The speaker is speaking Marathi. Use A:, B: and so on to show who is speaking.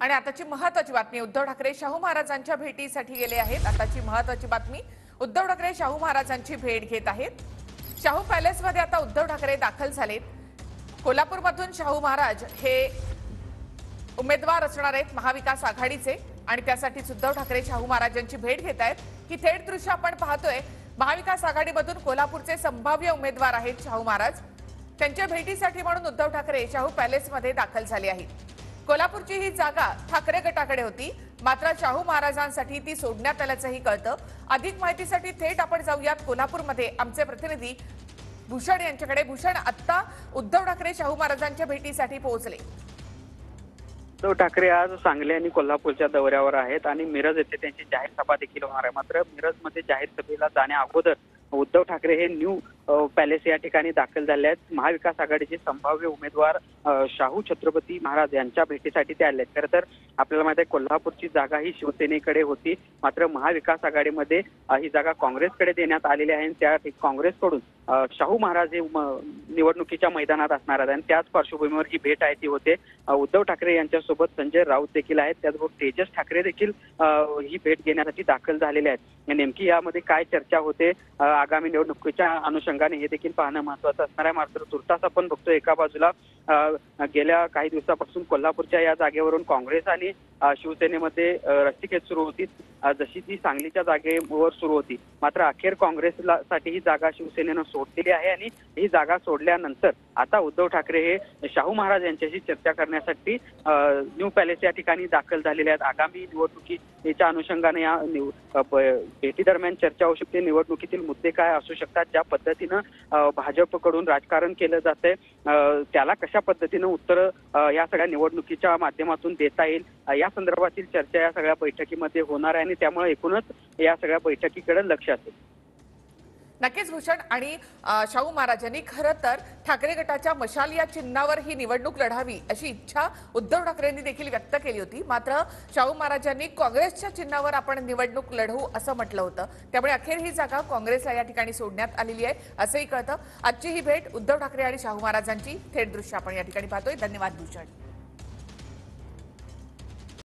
A: आणि आताची महत्त्वाची बातमी, उद्धव ठाकरे शाहू महाराजांच्या भेटीसाठी गेले आहेत। आताची महत्त्वाची बातमी, उद्धव ठाकरे शाहू महाराजांची भेट घेत आहेत। शाहू पॅलेसमध्ये आता उद्धव ठाकरे दाखल झालेत। कोल्हापूरमधून शाहू महाराज हे उमेदवार असणार आहेत महाविकास आघाडीचे आणि त्यासाठीच उद्धव ठाकरे शाहू महाराजांची भेट घेत आहेत। ही थेट दृश्य आपण पाहतोय। महाविकास आघाडीमधून कोल्हापूरचे संभाव्य उमेदवार आहेत शाहू महाराज। त्यांच्या भेटीसाठी म्हणून उद्धव ठाकरे शाहू पॅलेसमध्ये दाखल झाले आहेत। कोल्हापूरची ही जागा ठाकरे गटाकडे होती, मात्र शाहू महाराजांसाठी ती सोडण्यात आल्याचंही कळतं। अधिक माहितीसाठी थेट आपण जाऊयात कोल्हापूरमध्ये आमचे प्रतिनिधी भूषण यांच्याकडे। भूषण, आता उद्धव ठाकरे शाहू महाराजांच्या भेटीसाठी पोहोचले।
B: उद्धव ठाकरे आज सांगली आणि कोल्हापूरच्या दौऱ्यावर आहेत आणि मिरज येथे त्यांची जाहीर सभा देखील होणार आहे। मात्र मिरजमध्ये जाहीर सभेला जाण्या अगोदर उद्धव ठाकरे हे न्यू पॅलेस या ठिकाणी दाखल झाले आहेत। महाविकास आघाडीचे संभाव्य उमेदवार शाहू छत्रपती महाराज यांच्या भेटीसाठी ते आले आहेत। खरं तर आपल्याला माहिती आहे कोल्हापूरची जागा ही शिवसेनेकडे होती, मात्र महाविकास आघाडीमध्ये ही जागा काँग्रेसकडे देण्यात आलेली आहे। त्या काँग्रेसकडून शाहू महाराज हे निवडणुकीच्या मैदानात असणार आहेत आणि त्याच पार्श्वभूमीवर ही भेट आहे ती होते। उद्धव ठाकरे यांच्यासोबत संजय राऊत देखील आहेत, त्याचबरोबर तेजस ठाकरे देखील ही भेट घेण्यासाठी दाखल झालेले आहेत। नेमकी यामध्ये काय चर्चा होते आगामी निवडणुकीच्या अनुषंगाने हे देखील पाहणं महत्त्वाचं असणार आहे। मात्र तुर्तास आपण बघतो एका बाजूला गेल्या काही दिवसापासून कोल्हापूरच्या या जागेवरून काँग्रेस आणि शिवसेनेमध्ये रस्सीखेच सुरू होती, जशी ती सांगलीच्या जागेवर सुरू होती। मात्र अखेर काँग्रेससाठी ही जागा शिवसेनेनं सोडलेली आहे आणि ही जागा सोडल्यानंतर आता उद्धव ठाकरे हे शाहू महाराज यांच्याशी चर्चा करण्यासाठी न्यू पॅलेस या ठिकाणी दाखल झालेले आहेत। आगामी निवडणुकीच्या अनुषंगाने या भेटी दरम्यान चर्चा होऊ शकते। निवडणुकीतील मुद्दे काय असू शकतात, ज्या पद्धतीनं भाजपकडून राजकारण केलं जातंय त्याला कशा पद्धतीनं उत्तर या सगळ्या निवडणुकीच्या माध्यमातून देता येईल, या संदर्भातील चर्चा या सगळ्या बैठकीमध्ये होणार आहे आणि त्यामुळे एकूणच या सगळ्या बैठकीकडे लक्ष असेल।
A: नक्कीच भूषण, आणि शाहू महाराजांनी खरं तर ठाकरे गटाच्या मशाल या चिन्हावर ही निवडणूक लढावी अशी इच्छा उद्धव ठाकरेंनी देखील व्यक्त केली होती। मात्र शाहू महाराजांनी काँग्रेसच्या चिन्हावर आपण निवडणूक लढवू असं म्हटलं होतं, त्यामुळे अखेर ही जागा काँग्रेसला या ठिकाणी सोडण्यात आलेली आहे असंही कळतं। आजची ही भेट उद्धव ठाकरे आणि शाहू महाराजांची थेट दृश्य आपण या ठिकाणी पाहतोय। धन्यवाद भूषण।